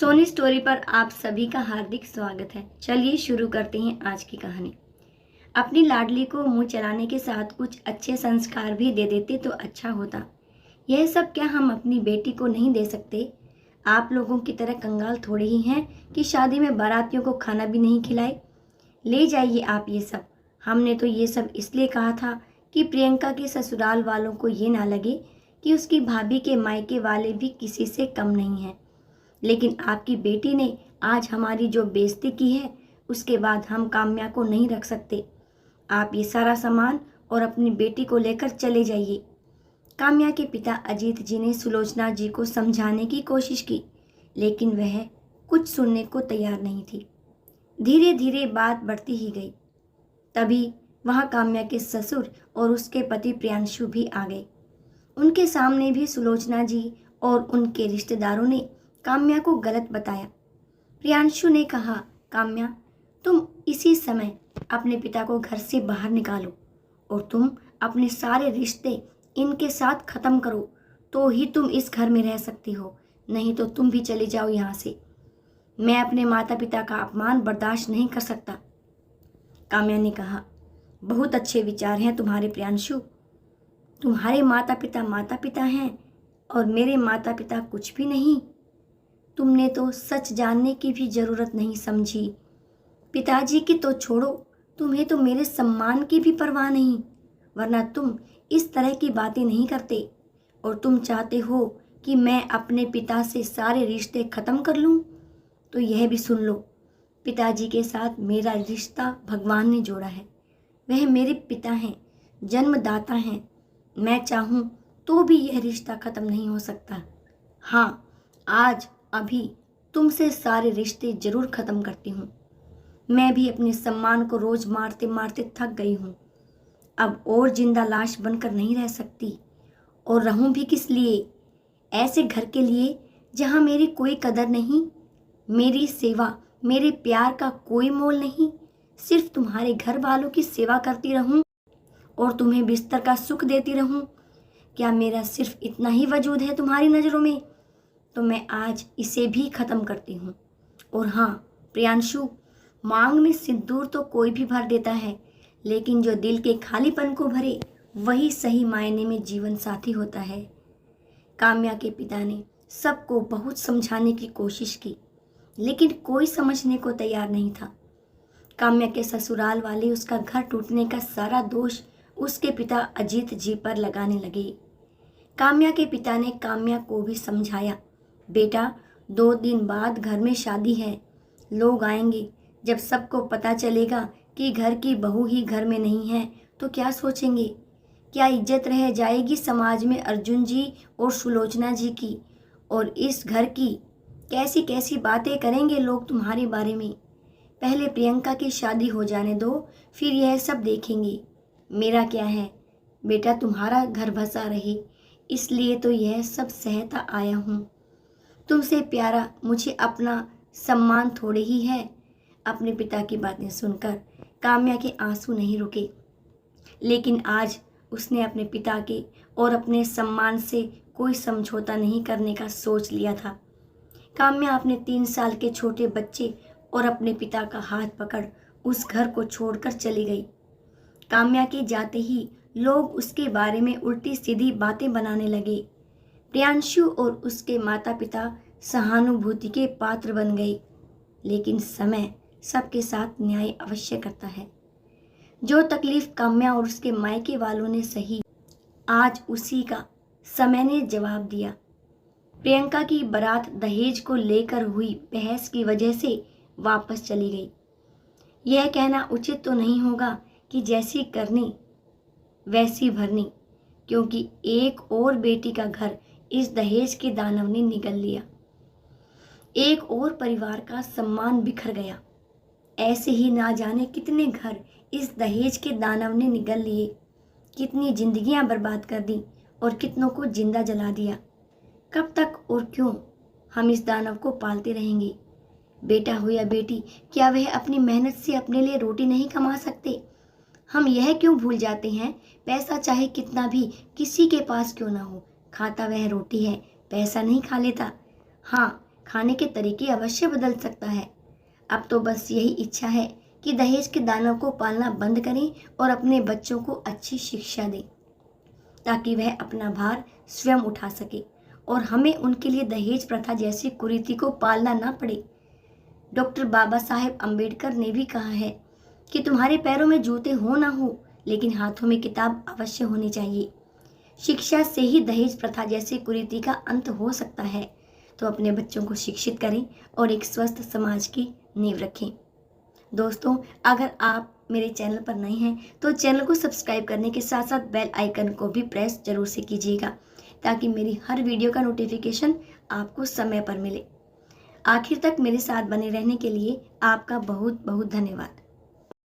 Soni story पर आप सभी का हार्दिक स्वागत है। चलिए शुरू करते हैं आज की कहानी। अपनी लाडली को मुंह चलाने के साथ कुछ अच्छे संस्कार भी दे देते तो अच्छा होता। यह सब क्या हम अपनी बेटी को नहीं दे सकते? आप लोगों की तरह कंगाल थोड़े ही हैं कि शादी में बारातियों को खाना भी नहीं खिलाए। ले जाइए आप ये सब। हमने तो ये सब इसलिए कहा था कि प्रियंका के ससुराल वालों को ये ना लगे कि उसकी भाभी के मायके वाले भी किसी से कम नहीं हैं। लेकिन आपकी बेटी ने आज हमारी जो बेइज्जती की है, उसके बाद हम काम्या को नहीं रख सकते। आप ये सारा सामान और अपनी बेटी को लेकर चले जाइए। काम्या के पिता अजीत जी ने सुलोचना जी को समझाने की कोशिश की, लेकिन वह कुछ सुनने को तैयार नहीं थी। धीरे धीरे बात बढ़ती ही गई। तभी वहाँ काम्या के ससुर और उसके पति प्रियांशु भी आ गए। उनके सामने भी सुलोचना जी और उनके रिश्तेदारों ने काम्या को गलत बताया। प्रियांशु ने कहा, काम्या, तुम इसी समय अपने पिता को घर से बाहर निकालो और तुम अपने सारे रिश्ते इनके साथ खत्म करो, तो ही तुम इस घर में रह सकती हो, नहीं तो तुम भी चले जाओ यहाँ से। मैं अपने माता पिता का अपमान बर्दाश्त नहीं कर सकता। काम्या ने कहा, बहुत अच्छे विचार हैं तुम्हारे प्रियांशु। तुम्हारे माता पिता हैं और मेरे माता पिता कुछ भी नहीं। तुमने तो सच जानने की भी जरूरत नहीं समझी। पिताजी की तो छोड़ो, तुम्हें तो मेरे सम्मान की भी परवाह नहीं, वरना तुम इस तरह की बातें नहीं करते। और तुम चाहते हो कि मैं अपने पिता से सारे रिश्ते खत्म कर लूं? तो यह भी सुन लो, पिताजी के साथ मेरा रिश्ता भगवान ने जोड़ा है। वह मेरे पिता हैं, जन्मदाता हैं। मैं चाहूं तो भी यह रिश्ता खत्म नहीं हो सकता। हाँ, आज अभी तुमसे सारे रिश्ते जरूर खत्म करती हूँ। मैं भी अपने सम्मान को रोज मारते मारते थक गई हूँ। अब और जिंदा लाश बनकर नहीं रह सकती। और रहूं भी किस लिए? ऐसे घर के लिए जहाँ मेरी कोई कदर नहीं, मेरी सेवा, मेरे प्यार का कोई मोल नहीं। सिर्फ तुम्हारे घर वालों की सेवा करती रहूं और तुम्हें बिस्तर का सुख देती रहूं। क्या मेरा सिर्फ इतना ही वजूद है तुम्हारी नज़रों में? तो मैं आज इसे भी खत्म करती हूँ। और हाँ प्रियांशु, मांग में सिंदूर तो कोई भी भर देता है, लेकिन जो दिल के खालीपन को भरे वही सही मायने में जीवन साथी होता है। काम्या के पिता ने सबको बहुत समझाने की कोशिश की, लेकिन कोई समझने को तैयार नहीं था। काम्या के ससुराल वाले उसका घर टूटने का सारा दोष उसके पिता अजीत जी पर लगाने लगे। काम्या के पिता ने काम्या को भी समझाया, बेटा 2 दिन बाद घर में शादी है, लोग आएंगे। जब सबको पता चलेगा कि घर की बहू ही घर में नहीं है तो क्या सोचेंगे? क्या इज्जत रह जाएगी समाज में अर्जुन जी और सुलोचना जी की? और इस घर की कैसी कैसी बातें करेंगे लोग तुम्हारे बारे में। पहले प्रियंका की शादी हो जाने दो, फिर यह सब देखेंगे। मेरा क्या है बेटा, तुम्हारा घर बसा रहे, इसलिए तो यह सब सहता आया हूँ। तुमसे प्यारा मुझे अपना सम्मान थोड़े ही है। अपने पिता की बातें सुनकर काम्या के आंसू नहीं रुके, लेकिन आज उसने अपने पिता के और अपने सम्मान से कोई समझौता नहीं करने का सोच लिया था। काम्या अपने 3 साल के छोटे बच्चे और अपने पिता का हाथ पकड़ उस घर को छोड़कर चली गई। काम्या के जाते ही लोग उसके बारे में उल्टी सीधी बातें बनाने लगे। प्रियांशु और उसके माता पिता सहानुभूति के पात्र बन गए, लेकिन समय सबके साथ न्याय अवश्य करता है। जो तकलीफ काम्या और उसके मायके वालों ने सही, आज उसी का समय ने जवाब दिया। प्रियंका की बारात दहेज को लेकर हुई बहस की वजह से वापस चली गई। यह कहना उचित तो नहीं होगा कि जैसी करनी वैसी भरनी, क्योंकि एक और बेटी का घर इस दहेज के दानव ने निगल लिया। एक और परिवार का सम्मान बिखर गया। ऐसे ही ना जाने कितने घर इस दहेज के दानव ने निगल लिए, कितनी जिंदगियां बर्बाद कर दी और कितनों को जिंदा जला दिया। कब तक और क्यों हम इस दानव को पालते रहेंगे? बेटा हो या बेटी, क्या वह अपनी मेहनत से अपने लिए रोटी नहीं कमा सकते? हम यह क्यों भूल जाते हैं, पैसा चाहे कितना भी किसी के पास क्यों ना हो, खाता वह रोटी है, पैसा नहीं खा लेता। हाँ, खाने के तरीके अवश्य बदल सकता है। अब तो बस यही इच्छा है कि दहेज के दानव को पालना बंद करें और अपने बच्चों को अच्छी शिक्षा दें, ताकि वह अपना भार स्वयं उठा सके और हमें उनके लिए दहेज प्रथा जैसी कुरीति को पालना ना पड़े। डॉक्टर बाबा साहेब अम्बेडकर ने भी कहा है कि तुम्हारे पैरों में जूते हो ना हो, लेकिन हाथों में किताब अवश्य होनी चाहिए। शिक्षा से ही दहेज प्रथा जैसी कुरीति का अंत हो सकता है। तो अपने बच्चों को शिक्षित करें और एक स्वस्थ समाज की नींव रखें। दोस्तों, अगर आप मेरे चैनल पर नए हैं तो चैनल को सब्सक्राइब करने के साथ साथ बेल आइकन को भी प्रेस जरूर से कीजिएगा, ताकि मेरी हर वीडियो का नोटिफिकेशन आपको समय पर मिले। आखिर तक मेरे साथ बने रहने के लिए आपका बहुत बहुत धन्यवाद।